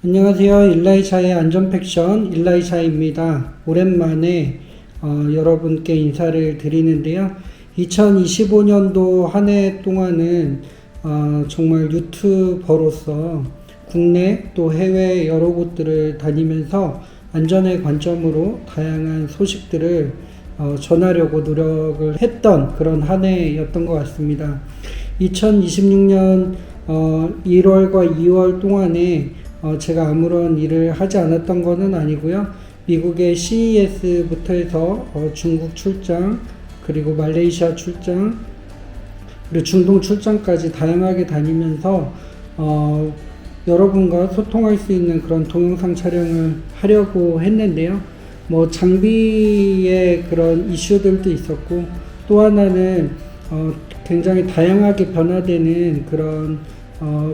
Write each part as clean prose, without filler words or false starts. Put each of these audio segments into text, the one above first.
안녕하세요. 일라이샤의 안전팩션 일라이샤입니다. 오랜만에 여러분께 인사를 드리는데요. 2025년도 한 해 동안은 정말 유튜버로서 국내 또 해외 여러 곳들을 다니면서 안전의 관점으로 다양한 소식들을 전하려고 노력을 했던 그런 한 해였던 것 같습니다. 2026년 1월과 2월 동안에 제가 아무런 일을 하지 않았던 것은 아니고요. 미국의 CES부터 해서 중국 출장, 그리고 말레이시아 출장, 그리고 중동 출장까지 다양하게 다니면서 여러분과 소통할 수 있는 그런 동영상 촬영을 하려고 했는데요. 장비의 그런 이슈들도 있었고, 또 하나는 굉장히 다양하게 변화되는 그런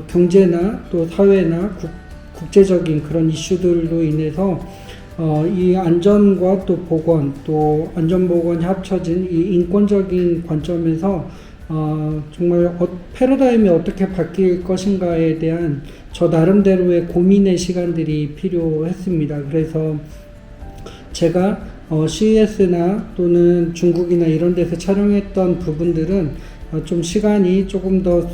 경제나 또 사회나 국제적인 그런 이슈들로 인해서 이 안전과 또 보건, 또 안전보건이 합쳐진 이 인권적인 관점에서 정말 패러다임이 어떻게 바뀔 것인가에 대한 저 나름대로의 고민의 시간들이 필요했습니다. 그래서 제가 CES나 또는 중국이나 이런 데서 촬영했던 부분들은 좀 시간이 조금 더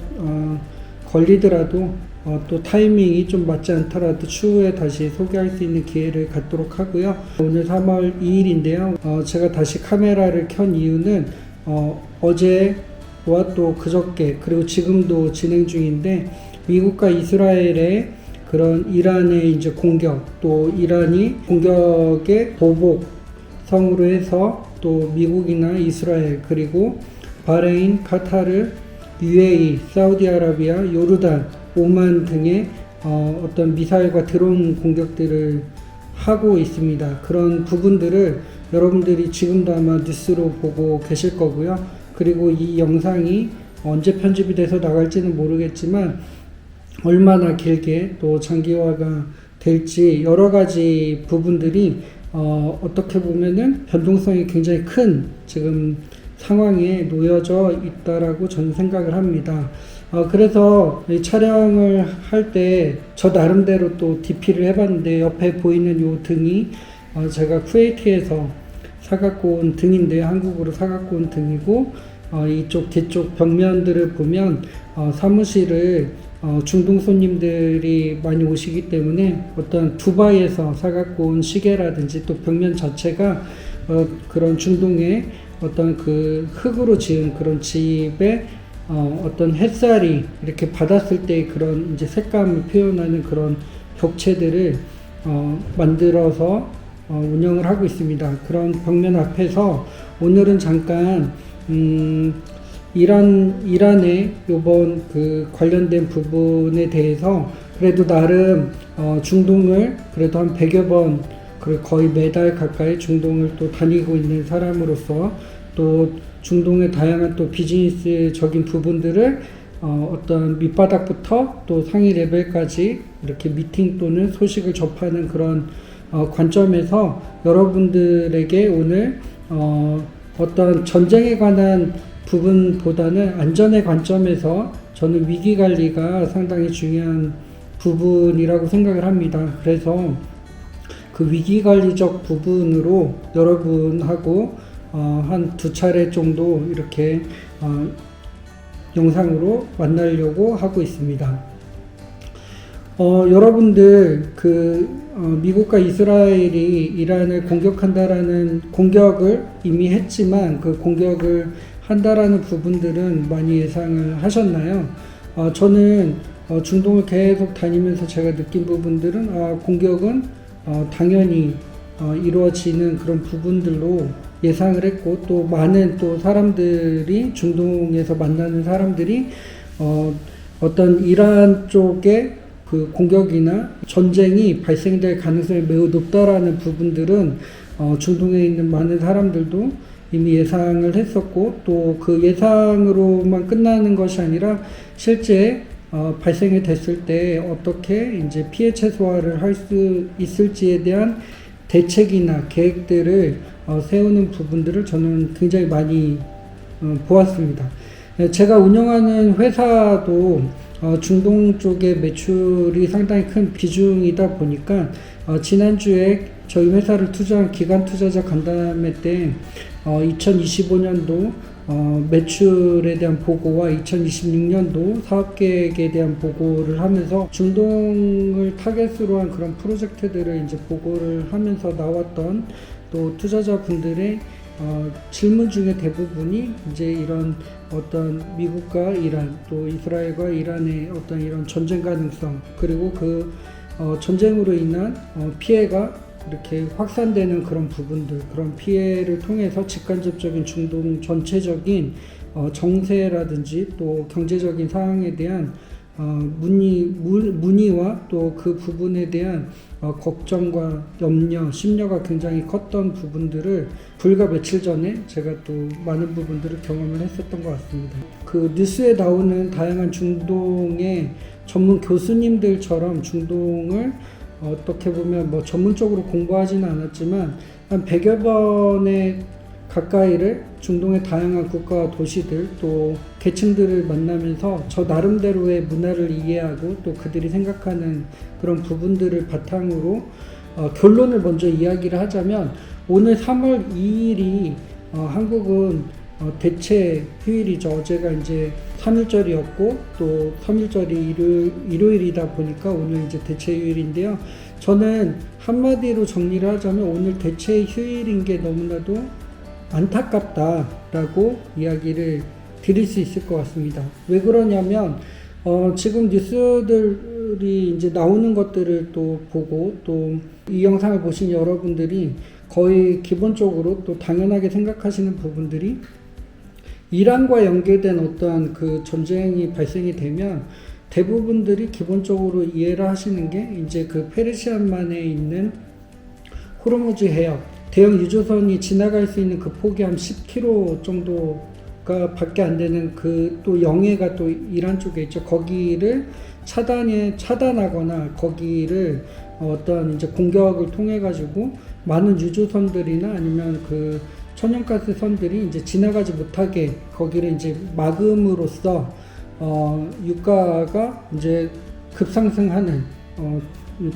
걸리더라도 또 타이밍이 좀 맞지 않더라도 추후에 다시 소개할 수 있는 기회를 갖도록 하고요. 오늘 3월 2일인데요. 제가 다시 카메라를 켠 이유는 어제와 또 그저께 그리고 지금도 진행 중인데, 미국과 이스라엘의 그런 이란의 이제 공격, 또 이란이 공격의 보복성으로 해서 또 미국이나 이스라엘, 그리고 바레인, 카타르, UAE, 사우디아라비아, 요르단, 오만 등의 어떤 미사일과 드론 공격들을 하고 있습니다. 그런 부분들을 여러분들이 지금도 아마 뉴스로 보고 계실 거고요. 그리고 이 영상이 언제 편집이 돼서 나갈지는 모르겠지만 얼마나 길게 또 장기화가 될지 여러 가지 부분들이 어떻게 보면은 변동성이 굉장히 큰 지금 상황에 놓여져 있다라고 저는 생각을 합니다. 그래서 이 촬영을 할 때 저 나름대로 또 DP를 해봤는데, 옆에 보이는 요 등이 제가 쿠웨이트에서 사갖고 온 등인데, 한국으로 사갖고 온 등이고, 이쪽 뒤쪽 벽면들을 보면 사무실을 중동 손님들이 많이 오시기 때문에 어떤 두바이에서 사갖고 온 시계라든지 또 벽면 자체가 그런 중동의 어떤 그 흙으로 지은 그런 집에 어떤 햇살이 이렇게 받았을 때 그런 이제 색감을 표현하는 그런 벽체들을 만들어서 운영을 하고 있습니다. 그런 벽면 앞에서 오늘은 잠깐 이란의 요번 그 관련된 부분에 대해서 그래도 나름 중동을 그래도 한 100여 번, 그리고 거의 매달 가까이 중동을 또 다니고 있는 사람으로서 또 중동의 다양한 또 비즈니스적인 부분들을 어떤 밑바닥부터 또 상위 레벨까지 이렇게 미팅 또는 소식을 접하는 그런 관점에서 여러분들에게 오늘 어떤 전쟁에 관한 부분보다는 안전의 관점에서 저는 위기관리가 상당히 중요한 부분이라고 생각을 합니다. 그래서 그 위기관리적 부분으로 여러분하고 한 2차례 정도 이렇게 영상으로 만나려고 하고 있습니다. 여러분들 미국과 이스라엘이 이란을 공격한다라는 공격을 이미 했지만 그 공격을 한다라는 부분들은 많이 예상을 하셨나요? 저는 중동을 계속 다니면서 제가 느낀 부분들은 공격은 당연히 이루어지는 그런 부분들로 예상을 했고, 또 많은 또 사람들이 중동에서 만나는 사람들이 어떤 이란 쪽의 그 공격이나 전쟁이 발생될 가능성이 매우 높다라는 부분들은 중동에 있는 많은 사람들도 이미 예상을 했었고, 또 그 예상으로만 끝나는 것이 아니라 실제 발생이 됐을 때 어떻게 이제 피해 최소화를 할 수 있을지에 대한 대책이나 계획들을 세우는 부분들을 저는 굉장히 많이 보았습니다. 제가 운영하는 회사도 중동 쪽의 매출이 상당히 큰 비중이다 보니까 지난주에 저희 회사를 투자한 기관 투자자 간담회 때 2025년도 매출에 대한 보고와 2026년도 사업계획에 대한 보고를 하면서 중동을 타겟으로 한 그런 프로젝트들을 이제 보고를 하면서 나왔던 또 투자자분들의 질문 중에 대부분이 이제 이런 어떤 미국과 이란 또 이스라엘과 이란의 어떤 이런 전쟁 가능성 그리고 그 전쟁으로 인한 피해가 이렇게 확산되는 그런 부분들, 그런 피해를 통해서 직간접적인 중동 전체적인 정세라든지 또 경제적인 상황에 대한 문의와 또 그 부분에 대한 걱정과 염려, 심려가 굉장히 컸던 부분들을 불과 며칠 전에 제가 또 많은 부분들을 경험을 했었던 것 같습니다. 그 뉴스에 나오는 다양한 중동의 전문 교수님들처럼 중동을 어떻게 보면 뭐 전문적으로 공부하지는 않았지만 한 100여 번의 가까이를 중동의 다양한 국가와 도시들 또 계층들을 만나면서 저 나름대로의 문화를 이해하고 또 그들이 생각하는 그런 부분들을 바탕으로 결론을 먼저 이야기를 하자면 오늘 3월 2일이 한국은 대체 휴일이죠. 어제가 이제 3일절이었고 또 3일절이 일요일이다 보니까 오늘 이제 대체 휴일인데요. 저는 한마디로 정리를 하자면 오늘 대체 휴일인 게 너무나도 안타깝다라고 이야기를 드릴 수 있을 것 같습니다. 왜 그러냐면 지금 뉴스들이 이제 나오는 것들을 또 보고 또 이 영상을 보신 여러분들이 거의 기본적으로 또 당연하게 생각하시는 부분들이 이란과 연계된 어떤 그 전쟁이 발생이 되면 대부분들이 기본적으로 이해를 하시는 게 이제 그 페르시안만에 있는 호르무즈 해협 대형 유조선이 지나갈 수 있는 그 폭이 한 10km 정도가 밖에 안 되는 그 또 영해가 또 이란 쪽에 있죠. 거기를 차단하거나 거기를 어떤 이제 공격을 통해 가지고 많은 유조선들이나 아니면 그 천연가스 선들이 이제 지나가지 못하게 거기를 이제 막음으로써 유가가 이제 급상승하는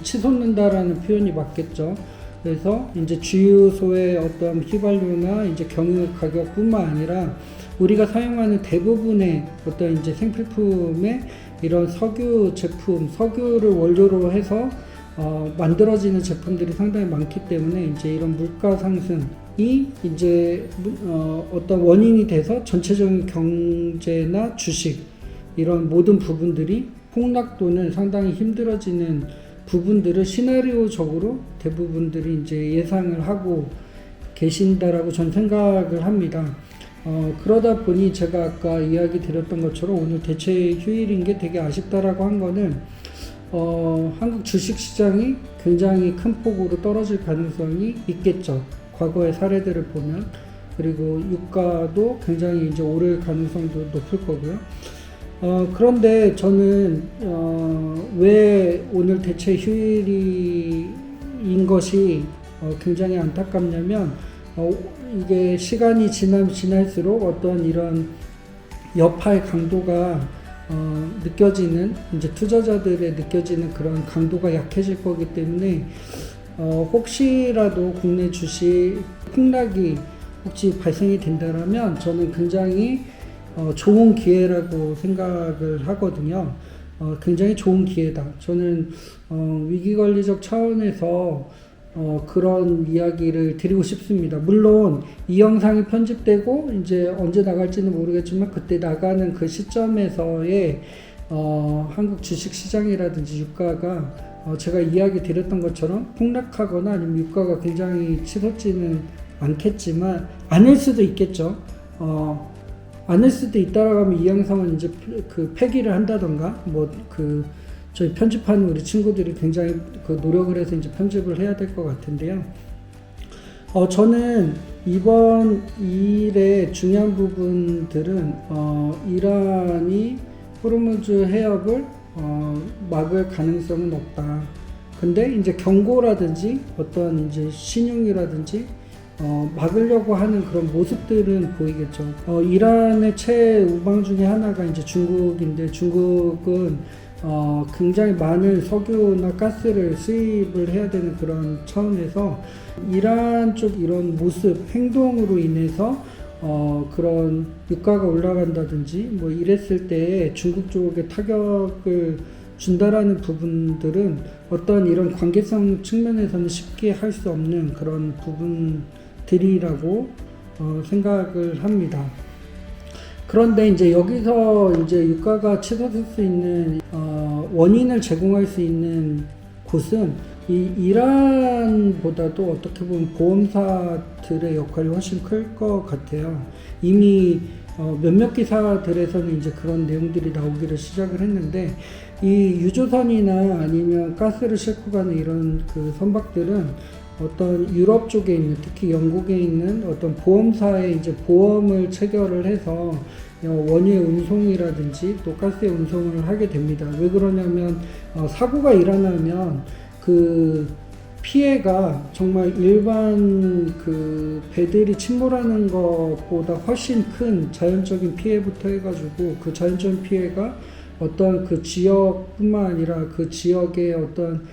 치솟는다라는 표현이 맞겠죠. 그래서 이제 주유소의 어떤 휘발유나 이제 경유 가격뿐만 아니라 우리가 사용하는 대부분의 어떤 이제 생필품의 이런 석유 제품, 석유를 원료로 해서 만들어지는 제품들이 상당히 많기 때문에 이제 이런 물가 상승이 이제 어떤 원인이 돼서 전체적인 경제나 주식 이런 모든 부분들이 폭락 또는 상당히 힘들어지는 부분들을 시나리오적으로 대부분들이 이제 예상을 하고 계신다라고 전 생각을 합니다. 그러다 보니 제가 아까 이야기 드렸던 것처럼 오늘 대체 휴일인 게 되게 아쉽다라고 한 거는 한국 주식시장이 굉장히 큰 폭으로 떨어질 가능성이 있겠죠. 과거의 사례들을 보면. 그리고 유가도 굉장히 이제 오를 가능성도 높을 거고요. 그런데 저는 왜 오늘 대체 휴일인 것이 굉장히 안타깝냐면 이게 시간이 지날수록 어떤 이런 여파의 강도가 느껴지는 이제 투자자들의 느껴지는 그런 강도가 약해질 거기 때문에 혹시라도 국내 주식 폭락이 혹시 발생이 된다라면 저는 굉장히 좋은 기회라고 생각을 하거든요. 굉장히 좋은 기회다. 저는 위기관리적 차원에서 그런 이야기를 드리고 싶습니다. 물론 이 영상이 편집되고 이제 언제 나갈지는 모르겠지만 그때 나가는 그 시점에서의 한국 주식시장이라든지 유가가 제가 이야기 드렸던 것처럼 폭락하거나 아니면 유가가 굉장히 치솟지는 않겠지만 않을 수도 있겠죠. 않을 수도 있다라고 하면 이 영상은 이제 그 폐기를 한다던가 저희 편집하는 우리 친구들이 굉장히 그 노력을 해서 이제 편집을 해야 될 것 같은데요. 저는 이번 일의 중요한 부분들은 이란이 호르무즈 해협을 막을 가능성은 없다. 근데 이제 경고라든지 어떤 이제 신용이라든지 막으려고 하는 그런 모습들은 보이겠죠. 이란의 최우방 중에 하나가 이제 중국인데, 중국은 굉장히 많은 석유나 가스를 수입을 해야 되는 그런 차원에서 이란 쪽 이런 모습, 행동으로 인해서 그런 유가가 올라간다든지 뭐 이랬을 때 중국 쪽에 타격을 준다라는 부분들은 어떤 이런 관계성 측면에서는 쉽게 할 수 없는 그런 부분들이라고 생각을 합니다. 그런데 이제 여기서 이제 유가가 치솟을 수 있는 원인을 제공할 수 있는 곳은 이 이란보다도 어떻게 보면 보험사들의 역할이 훨씬 클 것 같아요. 이미 몇몇 기사들에서는 이제 그런 내용들이 나오기를 시작을 했는데, 이 유조선이나 아니면 가스를 싣고 가는 이런 그 선박들은 어떤 유럽 쪽에 있는, 특히 영국에 있는 어떤 보험사에 이제 보험을 체결을 해서 원유의 운송이라든지 또 가스의 운송을 하게 됩니다. 왜 그러냐면 사고가 일어나면 그 피해가 정말 일반 그 배들이 침몰하는 것보다 훨씬 큰 자연적인 피해부터 해가지고, 그 자연적인 피해가 어떤 그 지역뿐만 아니라 그 지역의 어떤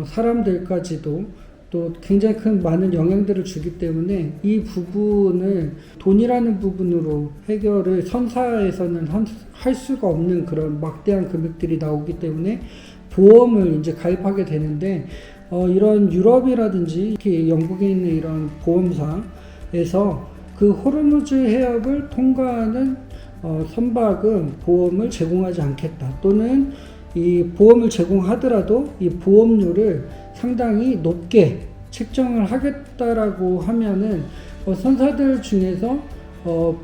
사람들까지도 또 굉장히 큰 많은 영향들을 주기 때문에 이 부분을 돈이라는 부분으로 해결을 선사에서는 할 수가 없는 그런 막대한 금액들이 나오기 때문에 보험을 이제 가입하게 되는데, 이런 유럽이라든지 특히 영국에 있는 이런 보험사에서 그 호르무즈 해협을 통과하는 선박은 보험을 제공하지 않겠다, 또는 이 보험을 제공하더라도 이 보험료를 상당히 높게 책정을 하겠다라고 하면은 선사들 중에서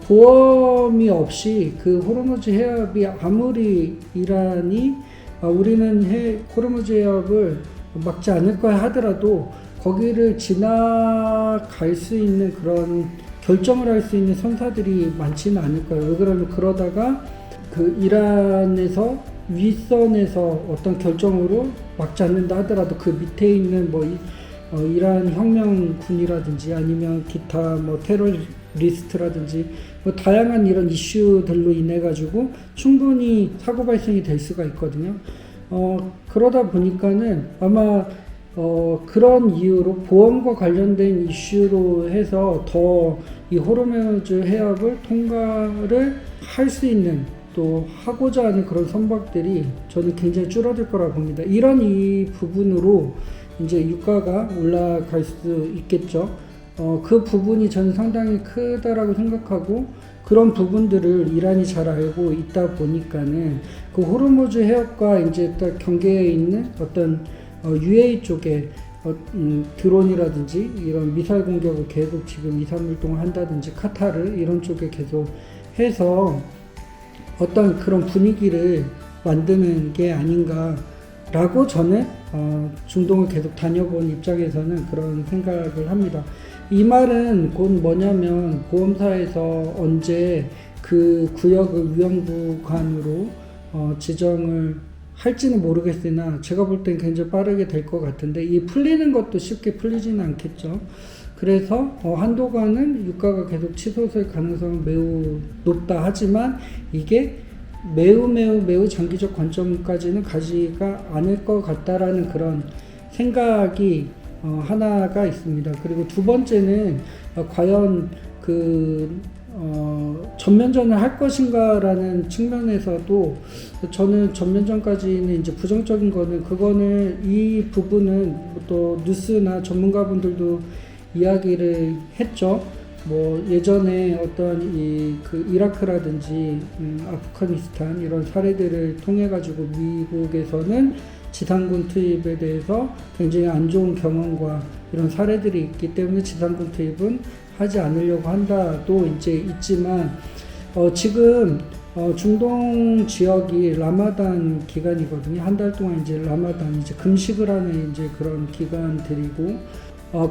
보험이 없이 그 호르무즈 해협이 아무리 이란이 우리는 호르무즈 해협을 막지 않을 거야 하더라도 거기를 지나갈 수 있는 그런 결정을 할 수 있는 선사들이 많지는 않을 거예요. 왜 그러면 그러다가 그 이란에서 윗선에서 어떤 결정으로 막지 않는다 하더라도 그 밑에 있는 뭐 이란 혁명군이라든지 아니면 기타 뭐 테러리스트라든지 뭐 다양한 이런 이슈들로 인해 가지고 충분히 사고 발생이 될 수가 있거든요. 그러다 보니까는 아마 그런 이유로 보험과 관련된 이슈로 해서 더 이 호르무즈 해협을 통과를 할 수 있는, 또 하고자 하는 그런 선박들이 저는 굉장히 줄어들 거라고 봅니다. 이런 이 부분으로 이제 유가가 올라갈 수 있겠죠. 그 부분이 저는 상당히 크다라고 생각하고, 그런 부분들을 이란이 잘 알고 있다 보니까는 그 호르무즈 해협과 이제 딱 경계에 있는 어떤 UAE 쪽에 드론이라든지 이런 미사일 공격을 계속 지금 2, 3일 동안 한다든지 카타르 이런 쪽에 계속 해서 어떤 그런 분위기를 만드는 게 아닌가라고 저는 중동을 계속 다녀본 입장에서는 그런 생각을 합니다. 이 말은 곧 뭐냐면 보험사에서 언제 그 구역을 위험구간으로 지정을 할지는 모르겠으나 제가 볼 땐 굉장히 빠르게 될 것 같은데, 이 풀리는 것도 쉽게 풀리지는 않겠죠. 그래서 한동안은 유가가 계속 치솟을 가능성은 매우 높다 하지만 이게 매우 장기적 관점까지는 가지가 않을 것 같다라는 그런 생각이 하나가 있습니다. 그리고 두 번째는 과연 전면전을 할 것인가라는 측면에서도 저는 전면전까지는 이제 부정적인 그거는 이 부분은 또 뉴스나 전문가분들도 이야기를 했죠. 뭐 예전에 어떤 그 이라크라든지 아프가니스탄 이런 사례들을 통해 가지고 미국에서는 지상군 투입에 대해서 굉장히 안 좋은 경험과 이런 사례들이 있기 때문에 지상군 투입은 하지 않으려고 한다도 이제 있지만, 지금 중동 지역이 라마단 기간이거든요. 한 달 동안 이제 라마단 이제 금식을 하는 이제 그런 기간들이고,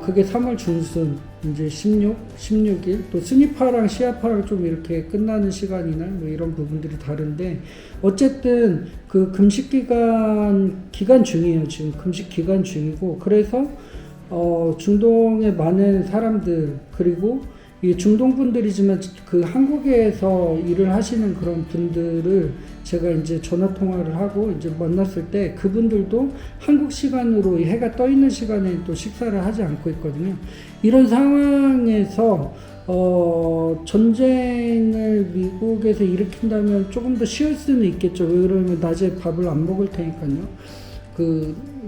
그게 3월 중순 이제 16일 또 스니파랑 시아파랑 좀 이렇게 끝나는 시간이나 뭐 이런 부분들이 다른데, 어쨌든 그 금식 기간 중이에요. 지금 금식 기간 중이고, 그래서 중동의 많은 사람들, 그리고 이 중동 분들이지만 그 한국에서 일을 하시는 그런 분들을 제가 이제 전화 통화를 하고 이제 만났을 때 그분들도 한국 시간으로 이 해가 떠 있는 시간에 또 식사를 하지 않고 있거든요. 이런 상황에서 전쟁을 미국에서 일으킨다면 조금 더 쉬울 수는 있겠죠. 왜 그러면 낮에 밥을 안 먹을 테니까요.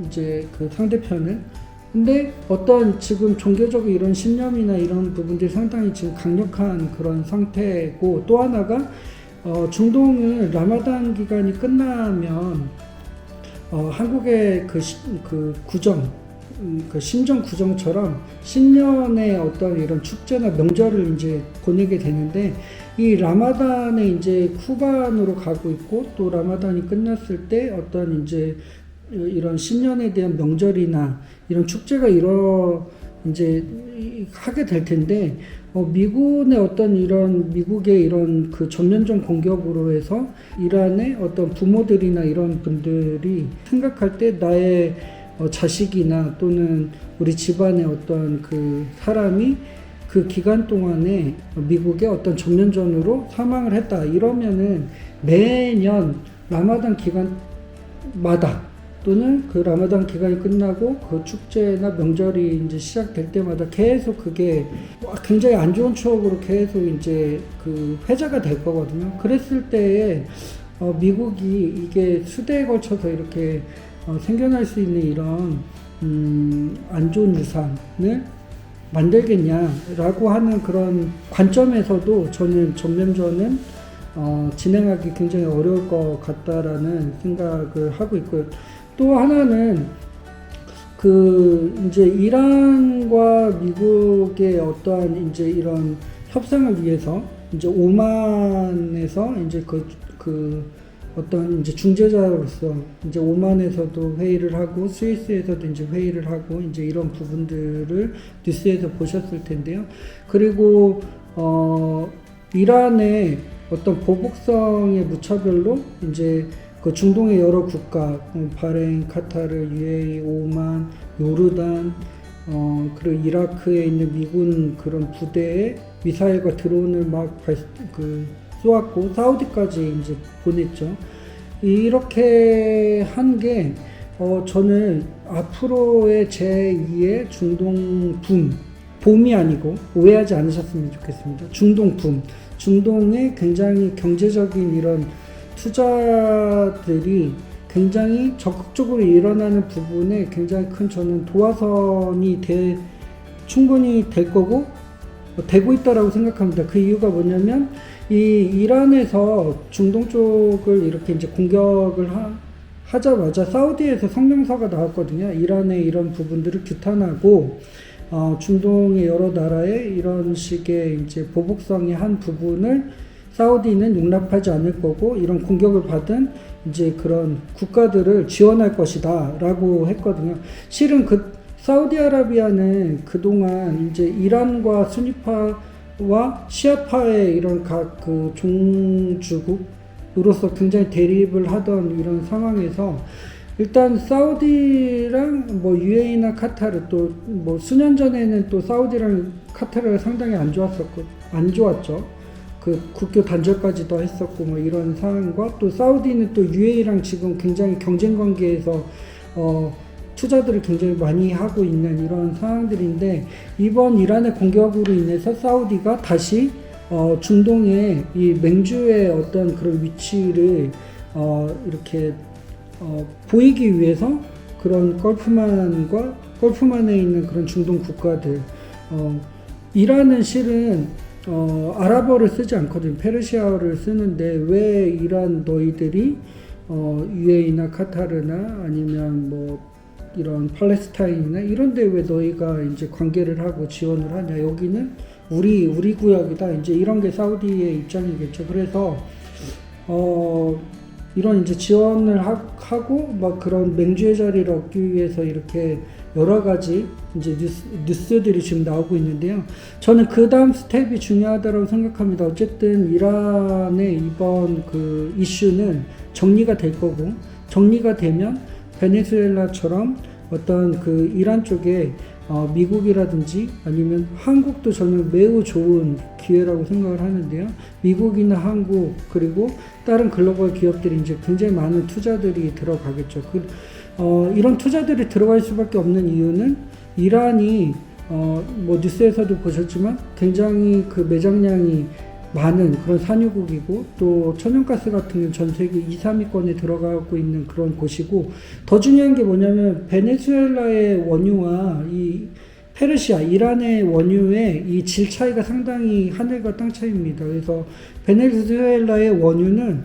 이제 그 상대편은. 근데 어떤 지금 종교적 이런 신념이나 이런 부분들이 상당히 지금 강력한 그런 상태고, 또 하나가 중동은 라마단 기간이 끝나면 한국의 그 구정, 그 신정 구정처럼 신년의 어떤 이런 축제나 명절을 이제 보내게 되는데, 이 라마단에 이제 후반으로 가고 있고, 또 라마단이 끝났을 때 어떤 이제 이런 신년에 대한 명절이나 이런 축제가 이제 하게 될 텐데, 미군의 어떤 미국의 이런 그 전면전 공격으로 해서 이란의 어떤 부모들이나 이런 분들이 생각할 때 나의 자식이나 또는 우리 집안의 어떤 그 사람이 그 기간 동안에 미국의 어떤 전면전으로 사망을 했다, 이러면은 매년 라마단 기간마다 또는 그 라마단 기간이 끝나고 그 축제나 명절이 이제 시작될 때마다 계속 그게 굉장히 안 좋은 추억으로 계속 이제 그 회자가 될 거거든요. 그랬을 때에 미국이 이게 수대에 걸쳐서 이렇게 생겨날 수 있는 이런 안 좋은 유산을 만들겠냐라고 하는 그런 관점에서도 저는 전면전은 진행하기 굉장히 어려울 것 같다라는 생각을 하고 있고요. 또 하나는 이제 이란과 미국의 어떠한 이제 이런 협상을 위해서 이제 오만에서 이제 어떤 이제 중재자로서 이제 오만에서도 회의를 하고 스위스에서도 이제 회의를 하고 이제 이런 부분들을 뉴스에서 보셨을 텐데요. 그리고 이란의 어떤 보복성의 무차별로 이제 그 중동의 여러 국가, 바레인, 카타르, UAE, 오만, 요르단, 그리고 이라크에 있는 미군 그런 부대에 미사일과 드론을 막 쏘았고, 사우디까지 이제 보냈죠. 이렇게 한 게, 저는 앞으로의 제2의 중동 봄이 아니고, 오해하지 않으셨으면 좋겠습니다. 중동 중동의 굉장히 경제적인 이런 투자들이 굉장히 적극적으로 일어나는 부분에 굉장히 큰 저는 도화선이 충분히 될 거고 되고 있다라고 생각합니다. 그 이유가 뭐냐면 이 이란에서 중동 쪽을 이렇게 이제 공격을 하자마자 사우디에서 성명서가 나왔거든요. 이란의 이런 부분들을 규탄하고 중동의 여러 나라의 이런 식의 이제 보복성의 한 부분을 사우디는 용납하지 않을 거고, 이런 공격을 받은 이제 그런 국가들을 지원할 것이다 라고 했거든요. 실은 사우디아라비아는 그동안 이제 이란과 수니파와 시아파의 이런 각 그 종주국으로서 굉장히 대립을 하던 이런 상황에서 일단 사우디랑 뭐 UAE나 카타르, 또 뭐 수년 전에는 또 사우디랑 카타르가 상당히 안 좋았죠. 그 국교 단절까지도 했었고 뭐 이런 상황과, 또 사우디는 또 UAE랑 지금 굉장히 경쟁 관계에서 투자들을 굉장히 많이 하고 있는 이런 상황들인데, 이번 이란의 공격으로 인해서 사우디가 다시 중동의 이 맹주의 어떤 그런 위치를 이렇게 보이기 위해서 그런 걸프만에 있는 그런 중동 국가들, 이란은 실은 아랍어를 쓰지 않거든요. 페르시아어를 쓰는데 왜 이란 너희들이 UAE나 카타르나 아니면 뭐 이런 팔레스타인이나 이런데 왜 너희가 이제 관계를 하고 지원을 하냐? 여기는 우리 구역이다. 이제 이런 게 사우디의 입장이겠죠. 그래서 이런 이제 지원을 하고 막 그런 맹주의 자리를 얻기 위해서 이렇게 여러 가지 이제 뉴스들이 지금 나오고 있는데요. 저는 그 다음 스텝이 중요하다고 생각합니다. 어쨌든 이란의 이번 그 이슈는 정리가 될 거고, 정리가 되면 베네수엘라처럼 어떤 그 이란 쪽에 미국이라든지 아니면 한국도 저는 매우 좋은 기회라고 생각을 하는데요. 미국이나 한국 그리고 다른 글로벌 기업들이 이제 굉장히 많은 투자들이 들어가겠죠. 이런 투자들이 들어갈 수밖에 없는 이유는 이란이 뭐 뉴스에서도 보셨지만 굉장히 그 매장량이 많은 그런 산유국이고 또 천연가스 같은 경우는 전 세계 2, 3위권에 들어가고 있는 그런 곳이고 더 중요한 게 뭐냐면 베네수엘라의 원유와 이 페르시아, 이란의 원유의 이 질 차이가 상당히 하늘과 땅 차이입니다. 그래서 베네수엘라의 원유는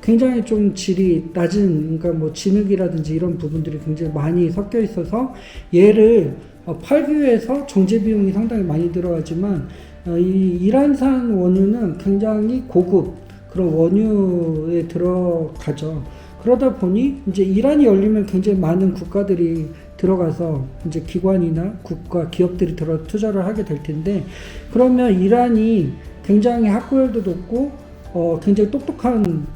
굉장히 좀 질이 낮은, 그러니까 뭐 진흙이라든지 이런 부분들이 굉장히 많이 섞여 있어서 얘를 팔기 위해서 정제 비용이 상당히 많이 들어가지만 이 이란산 원유는 굉장히 고급 그런 원유에 들어가죠. 그러다 보니 이제 이란이 열리면 굉장히 많은 국가들이 들어가서 이제 기관이나 국가 기업들이 투자를 하게 될 텐데 그러면 이란이 굉장히 학구열도 높고 굉장히 똑똑한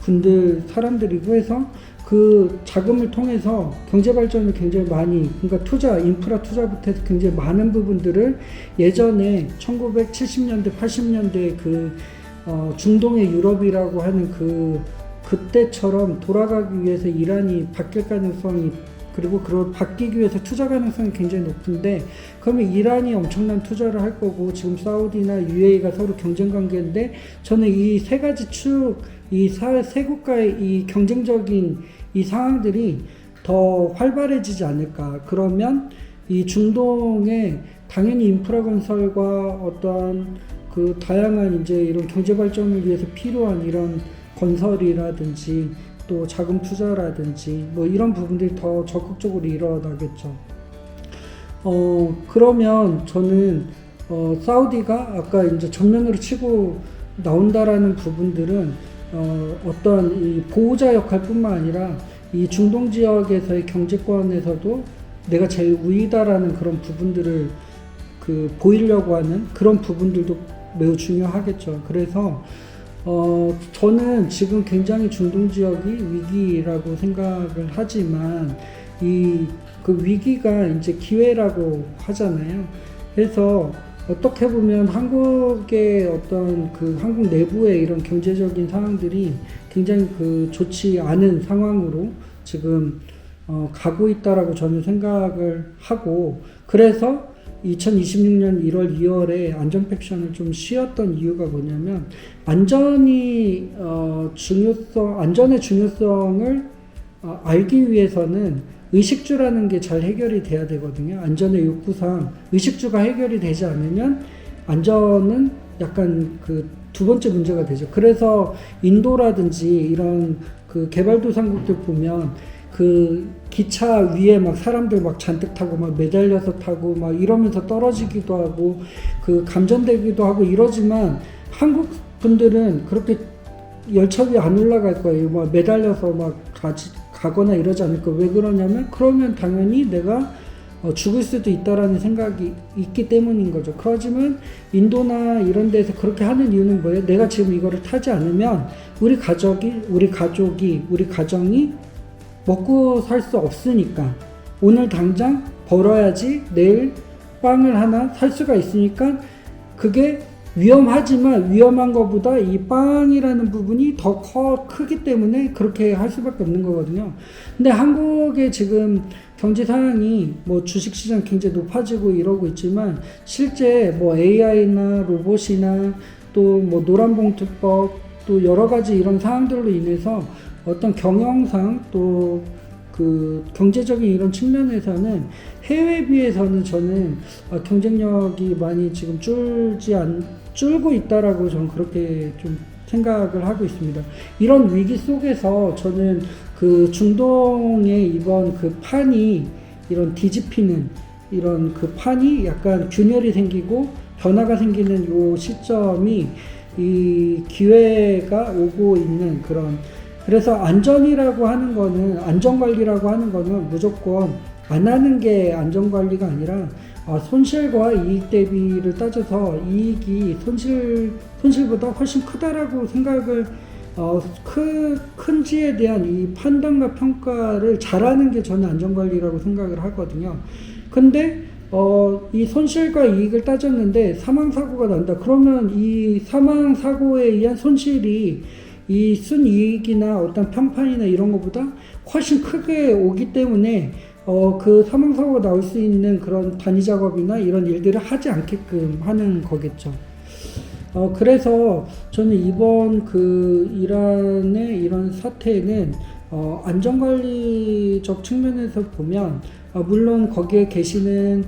사람들이고 해서 그 자금을 통해서 경제 발전을 굉장히 많이, 그러니까 인프라 투자부터 해서 굉장히 많은 부분들을 예전에 1970년대, 80년대 중동의 유럽이라고 하는 그때처럼 돌아가기 위해서 이란이 바뀔 가능성이, 그리고 바뀌기 위해서 투자 가능성이 굉장히 높은데, 그러면 이란이 엄청난 투자를 할 거고, 지금 사우디나 UAE가 서로 경쟁 관계인데, 저는 이 세 가지 이 세 국가의 이 경쟁적인 이 상황들이 더 활발해지지 않을까. 그러면 이 중동에 당연히 인프라 건설과 어떠한 그 다양한 이제 이런 경제 발전을 위해서 필요한 이런 건설이라든지 또 자금 투자라든지 뭐 이런 부분들이 더 적극적으로 일어나겠죠. 그러면 저는 사우디가 아까 이제 전면으로 치고 나온다라는 부분들은 어떤 이 보호자 역할뿐만 아니라 이 중동 지역에서의 경제권에서도 내가 제일 우위다라는 그런 부분들을 보이려고 하는 그런 부분들도 매우 중요하겠죠. 그래서 저는 지금 굉장히 중동 지역이 위기라고 생각을 하지만 그 위기가 이제 기회라고 하잖아요. 그래서 어떻게 보면 한국의 어떤 한국 내부의 이런 경제적인 상황들이 굉장히 좋지 않은 상황으로 지금 가고 있다라고 저는 생각을 하고, 그래서 2026년 1월, 2월에 안전팩션을 좀 쉬었던 이유가 뭐냐면, 안전의 중요성을 알기 위해서는 의식주라는 게 잘 해결이 돼야 되거든요. 안전의 욕구상 의식주가 해결이 되지 않으면 안전은 약간 두 번째 문제가 되죠. 그래서 인도라든지 이런 개발도상국들 보면 기차 위에 막 사람들 막 잔뜩 타고 막 매달려서 타고 막 이러면서 떨어지기도 하고 감전되기도 하고 이러지만 한국 분들은 그렇게 열차 위에 안 올라갈 거예요. 막 매달려서 막 가거나 이러지 않을 거예요. 왜 그러냐면 그러면 당연히 내가 죽을 수도 있다라는 생각이 있기 때문인 거죠. 그렇지만 인도나 이런 데서 그렇게 하는 이유는 뭐예요? 내가 지금 이거를 타지 않으면 우리 가정이 먹고 살 수 없으니까 오늘 당장 벌어야지 내일 빵을 하나 살 수가 있으니까 그게 위험하지만 위험한 것보다 이 빵이라는 부분이 더 크기 때문에 그렇게 할 수밖에 없는 거거든요. 근데 한국의 지금 경제 상황이 뭐 주식시장 굉장히 높아지고 이러고 있지만 실제 뭐 AI나 로봇이나 또 뭐 노란봉투법 또 여러 가지 이런 상황들로 인해서 어떤 경영상 또 경제적인 이런 측면에서는 해외에 비해서는 저는 경쟁력이 많이 지금 줄고 있다라고 저는 그렇게 좀 생각을 하고 있습니다. 이런 위기 속에서 저는 중동의 이번 판이 이런 뒤집히는 이런 판이 약간 균열이 생기고 변화가 생기는 요 시점이 이 기회가 오고 있는 그래서 안전이라고 하는 거는, 안전관리라고 하는 거는 무조건 안 하는 게 안전관리가 아니라 손실과 이익 대비를 따져서 이익이 손실보다 훨씬 크다라고 생각을 큰지에 대한 이 판단과 평가를 잘하는 게 저는 안전관리라고 생각을 하거든요. 근데 이 손실과 이익을 따졌는데 사망사고가 난다. 그러면 이 사망사고에 의한 손실이 이 순이익이나 어떤 평판이나 이런 것보다 훨씬 크게 오기 때문에 그 사망사고가 나올 수 있는 그런 단위 작업이나 이런 일들을 하지 않게끔 하는 거겠죠. 그래서 저는 이번 그 이란의 이런 사태는 안전관리적 측면에서 보면 물론 거기에 계시는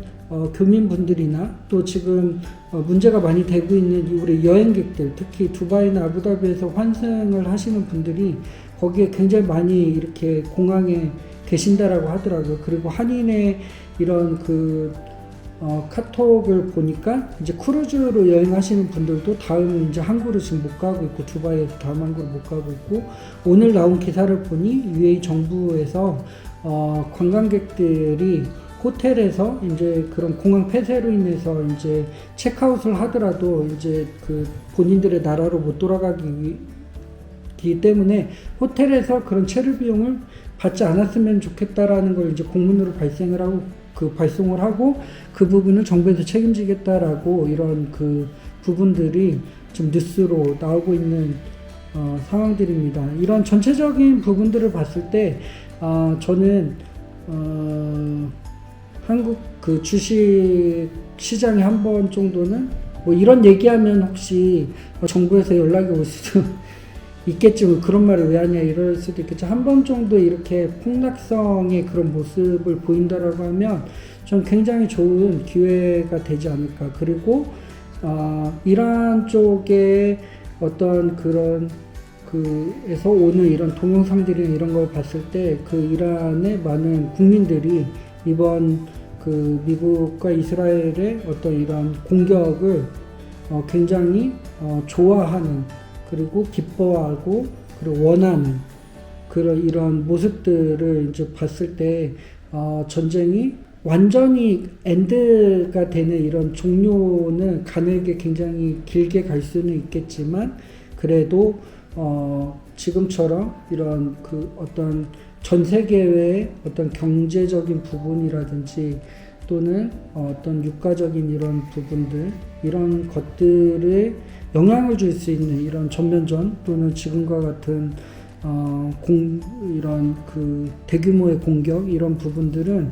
교민분들이나 또 지금 문제가 많이 되고 있는 우리 여행객들, 특히 두바이나 아부다비에서 환승을 하시는 분들이 거기에 굉장히 많이 이렇게 공항에 계신다라고 하더라고요. 그리고 한인의 이런 그 카톡을 보니까 이제 크루즈로 여행하시는 분들도 다음 이제 항구로 지금 못 가고 있고, 두바이에서 다음 항구로 못 가고 있고, 오늘 나온 기사를 보니 UAE 정부에서 관광객들이 호텔에서 이제 그런 공항 폐쇄로 인해서 이제 체크아웃을 하더라도 이제 그 본인들의 나라로 못 돌아가기 때문에 호텔에서 그런 체류 비용을 받지 않았으면 좋겠다라는 걸 이제 공문으로 발송을 하고 그 부분을 정부에서 책임지겠다라고 이런 그 부분들이 좀 뉴스로 나오고 있는 상황들입니다. 이런 전체적인 부분들을 봤을 때 저는 한국 그 주식 시장에 한 번 정도는 뭐 이런 얘기하면 혹시 정부에서 연락이 올 수도 있겠지, 그런 말을 왜 하냐 이럴 수도 있겠죠. 한 번 정도 이렇게 폭락성의 그런 모습을 보인다라고 하면 좀 굉장히 좋은 기회가 되지 않을까. 그리고 이란 쪽에 어떤 그런 그에서 오는 이런 동영상들이나 이런 걸 봤을 때 그 이란의 많은 국민들이 이번 그 미국과 이스라엘의 어떤 이런 공격을 굉장히 좋아하는, 그리고 기뻐하고 그리고 원하는 그런 이런 모습들을 이제 봤을 때 전쟁이 완전히 엔드가 되는 이런 종료는 가늘게 굉장히 길게 갈 수는 있겠지만, 그래도 지금처럼 이런 그 어떤 전 세계의 어떤 경제적인 부분이라든지 또는 어떤 유가적인 이런 부분들, 이런 것들에 영향을 줄 수 있는 이런 전면전 또는 지금과 같은 이런 그 대규모의 공격, 이런 부분들은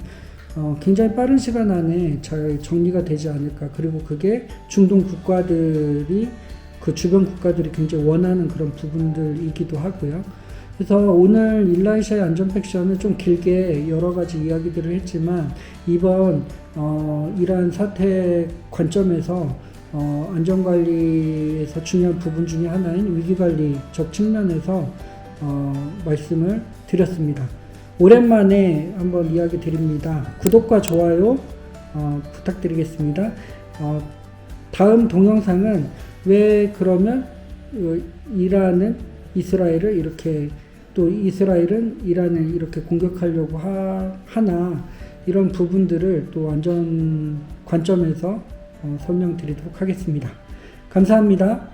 굉장히 빠른 시간 안에 잘 정리가 되지 않을까. 그리고 그게 중동 국가들이, 그 주변 국가들이 굉장히 원하는 그런 부분들이기도 하고요. 그래서 오늘 일라이샤의 안전팩션은 좀 길게 여러 가지 이야기들을 했지만, 이번 이란 사태 관점에서 안전관리에서 중요한 부분 중에 하나인 위기관리적 측면에서 말씀을 드렸습니다. 오랜만에 한번 이야기 드립니다. 구독과 좋아요 부탁드리겠습니다. 다음 동영상은 왜 그러면 이란은 이스라엘을 이렇게, 또 이스라엘은 이란을 이렇게 공격하려고 하나, 이런 부분들을 또 안전 관점에서 설명드리도록 하겠습니다. 감사합니다.